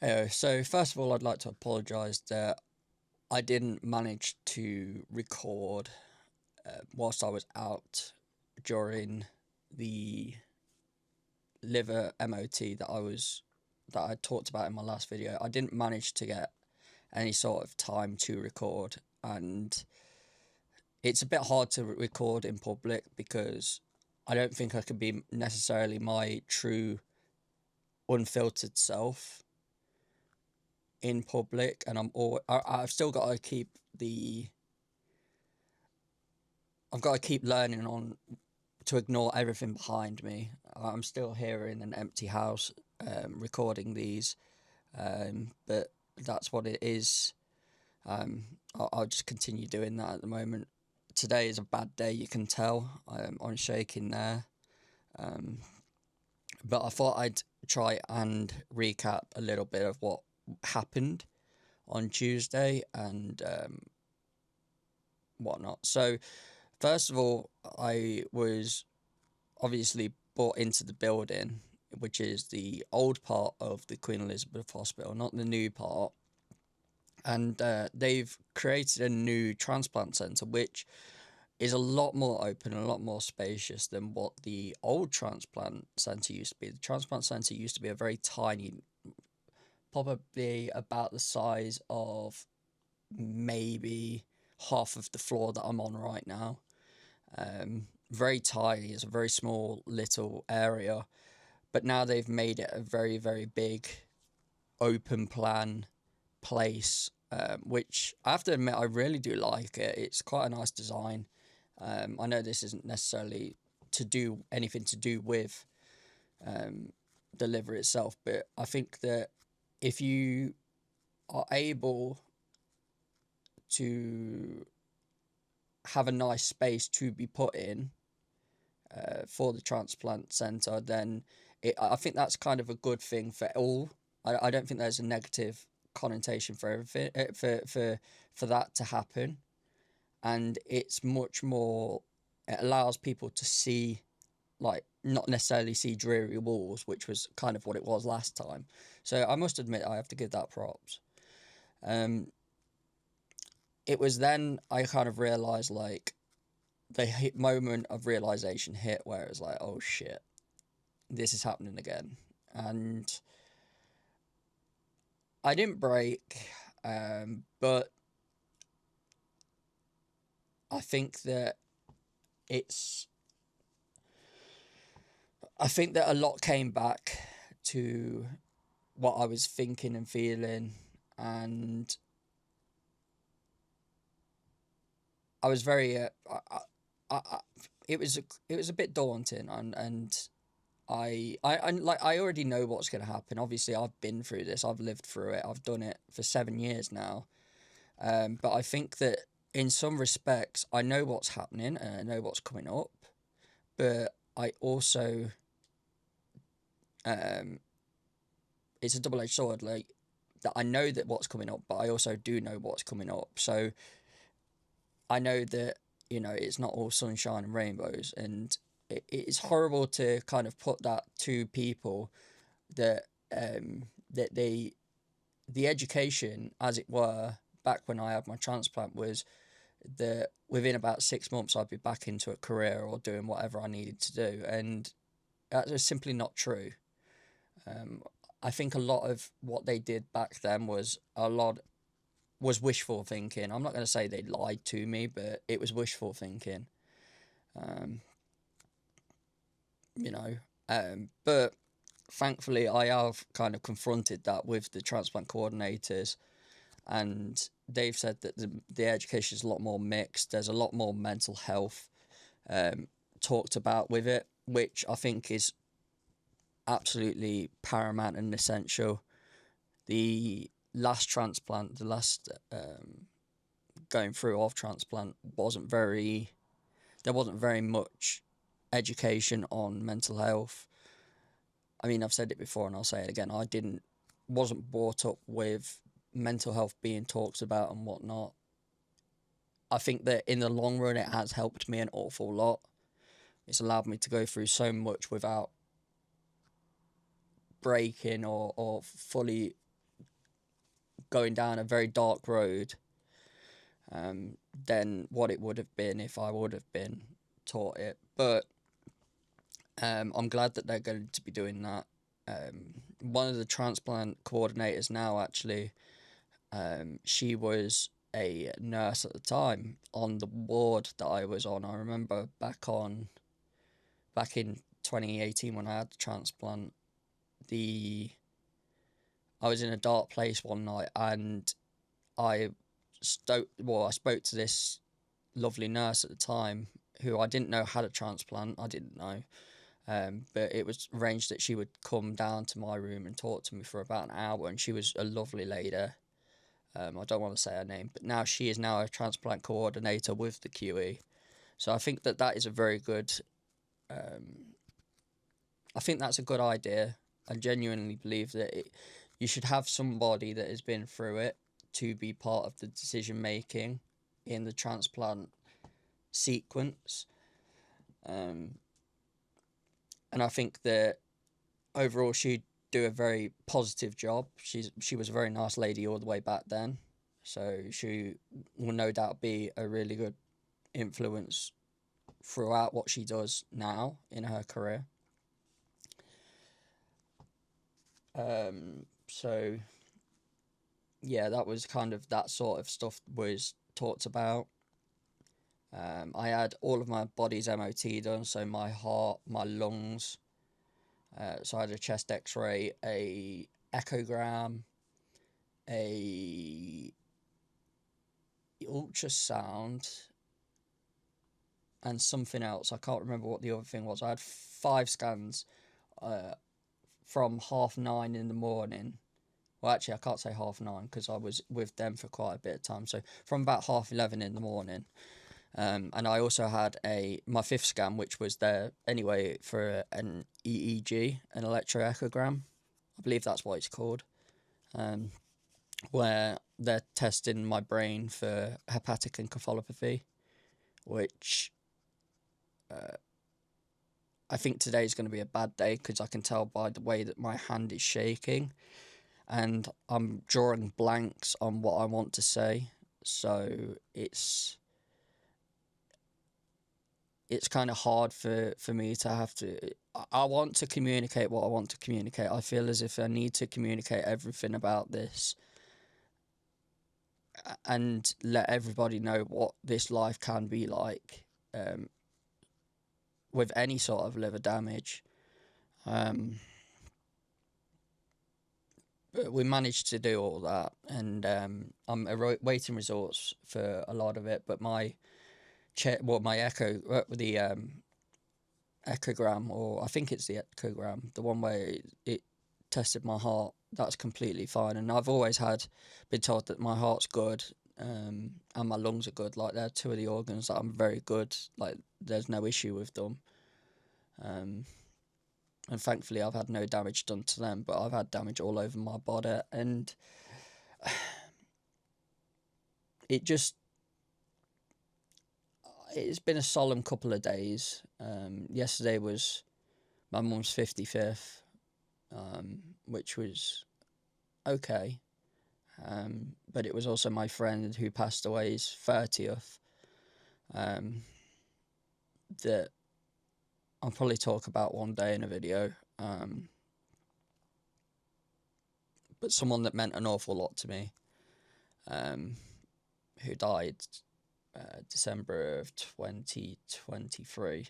So first of all, I'd like to apologise that I didn't manage to record whilst I was out during the liver MOT that I talked about in my last video. I didn't manage to get any sort of time to record, and it's a bit hard to record in public because I don't think I could be necessarily my true unfiltered self in public, and I've still got to keep I've got to keep learning on to ignore everything behind me. I'm still here in an empty house, recording these, but that's what it is. I'll just continue doing that at the moment. Today is a bad day, you can tell. I'm shaking there, but I thought I'd try and recap a little bit of what happened on Tuesday and whatnot. So, first of all, I was obviously brought into the building, which is the old part of the Queen Elizabeth Hospital, not the new part. And they've created a new transplant centre, which is a lot more open and a lot more spacious than what the old transplant centre used to be. The transplant centre used to be a very tiny, probably about the size of maybe half of the floor that I'm on right now. Very tiny, it's a very small little area, but now they've made it a very, very big open plan place, which I have to admit I really do like it. It's quite a nice design. I know this isn't necessarily to do anything to do with the liver itself, but I think that if you are able to have a nice space to be put in for the transplant centre, then I think that's kind of a good thing for all. I don't think there's a negative connotation for everything for that to happen, and it's much more. It allows people to see, like, not necessarily see dreary walls, which was kind of what it was last time. So I must admit I have to give that props. It was then I kind of realised, like, the moment of realisation hit where it was like, oh shit, this is happening again. And I didn't break, but I think that it's, I think that a lot came back to what I was thinking and feeling, and I was very, I, it was a bit daunting, and I already know what's going to happen. Obviously, I've been through this. I've lived through it. I've done it for 7 years now. But I think that in some respects, I know what's happening and I know what's coming up. But I also, it's a double-edged sword. Like, that I know that what's coming up, but I also do know what's coming up. So I know that, it's not all sunshine and rainbows, and it's horrible to kind of put that to people that the education, as it were, back when I had my transplant, was that within about 6 months I'd be back into a career or doing whatever I needed to do, and that is simply not true. I think a lot of what they did back then was wishful thinking. I'm not going to say they lied to me, but it was wishful thinking. You know, but thankfully I have kind of confronted that with the transplant coordinators, and they've said that the education is a lot more mixed. There's a lot more mental health talked about with it, which I think is absolutely paramount and essential. The last transplant, the last going through of transplant, there wasn't very much education on mental health. I mean, I've said it before and I'll say it again. Wasn't brought up with mental health being talked about and whatnot. I think that in the long run, it has helped me an awful lot. It's allowed me to go through so much without breaking or fully going down a very dark road than what it would have been if I would have been taught it. But I'm glad that they're going to be doing that. One of the transplant coordinators now, actually, she was a nurse at the time on the ward that I was on. I remember back in 2018 when I had the transplant, I was in a dark place one night, and I spoke to this lovely nurse at the time who I didn't know had a transplant. I didn't know. But it was arranged that she would come down to my room and talk to me for about an hour, and she was a lovely lady. I don't want to say her name, but now she is now a transplant coordinator with the QE. So I think that is a very good. I think that's a good idea. I genuinely believe that you should have somebody that has been through it to be part of the decision making in the transplant sequence. And I think that overall she'd do a very positive job. She was a very nice lady all the way back then, so she will no doubt be a really good influence throughout what she does now in her career. So yeah, that was kind of that sort of stuff was talked about. I had all of my body's MOT done, so my heart, my lungs. So I had a chest X-ray, a echogram, a ultrasound, and something else. I can't remember what the other thing was. I had 5 scans from 9:30 in the morning. Well, actually, I can't say 9:30 because I was with them for quite a bit of time. So from about 11:30 in the morning. And I also had my 5th scan, which was there anyway for an EEG, an electroechogram. I believe that's what it's called. Where they're testing my brain for hepatic encephalopathy, which I think today is going to be a bad day because I can tell by the way that my hand is shaking and I'm drawing blanks on what I want to say. So it's kind of hard for me to have to. I want to communicate what I want to communicate. I feel as if I need to communicate everything about this and let everybody know what this life can be like with any sort of liver damage. But we managed to do all that, and I'm waiting results for a lot of it. But my echogram, or I think it's the echogram, the one where it tested my heart, that's completely fine. And I've always been told that my heart's good, and my lungs are good. Like, they're 2 of the organs that I'm very good. Like, there's no issue with them. And thankfully I've had no damage done to them, but I've had damage all over my body, and it's been a solemn couple of days. Yesterday was my mum's 55th, which was okay, but it was also my friend who passed away's 30th, that I'll probably talk about one day in a video, but someone that meant an awful lot to me, who died December of 2023,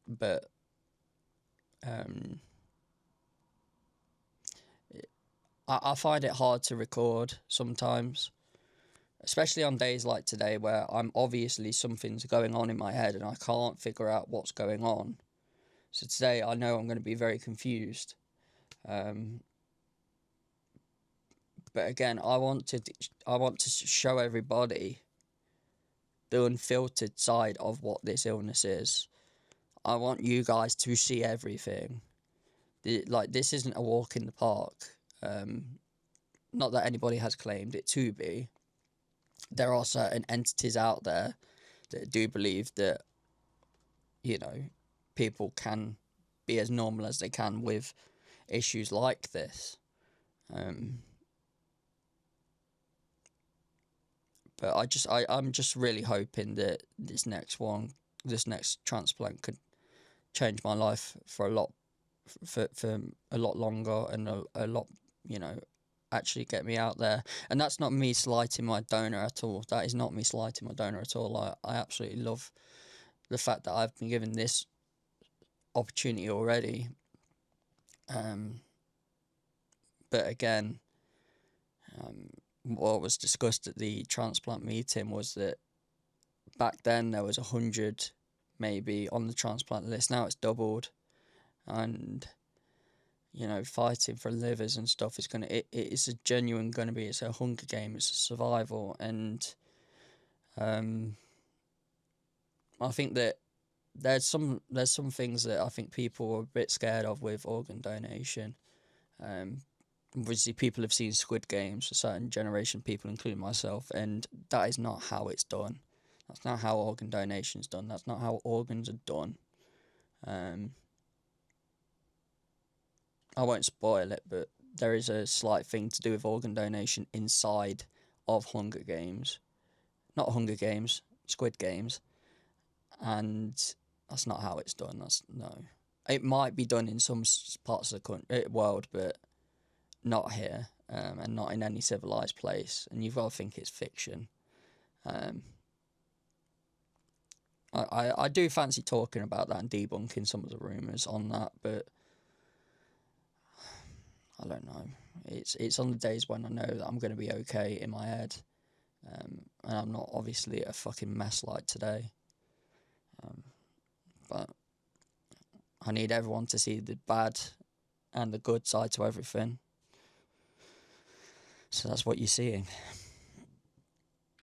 but I find it hard to record sometimes, especially on days like today where something's going on in my head and I can't figure out what's going on. So today I know I'm going to be very confused. But again, I want to show everybody the unfiltered side of what this illness is. I want you guys to see everything. This isn't a walk in the park. Not that anybody has claimed it to be. There are certain entities out there that do believe that, people can be as normal as they can with issues like this. But I'm just really hoping that this next transplant could change my life for a lot longer, and a lot, actually get me out there. And that's not me slighting my donor at all. That is not me slighting my donor at all. I absolutely love the fact that I've been given this opportunity already. But again, what was discussed at the transplant meeting was that back then there was 100 maybe on the transplant list. Now it's doubled, and fighting for livers and stuff is it's a genuine gonna be, it's a Hunger Game, it's a survival. And I think that there's some things that I think people are a bit scared of with organ donation. Obviously people have seen Squid Games, a certain generation of people, including myself, and that is not how it's done. That's not how organ donation is done. That's not how organs are done. I won't spoil it, but there is a slight thing to do with organ donation inside of Hunger Games. Not Hunger Games, Squid Games. And that's not how it's done. No. It might be done in some parts of the world, but not here, and not in any civilized place. And you've got to think it's fiction. I do fancy talking about that and debunking some of the rumours on that, but I don't know. It's on the days when I know that I'm going to be okay in my head, and I'm not obviously a fucking mess like today. But I need everyone to see the bad and the good side to everything. So that's what you're seeing.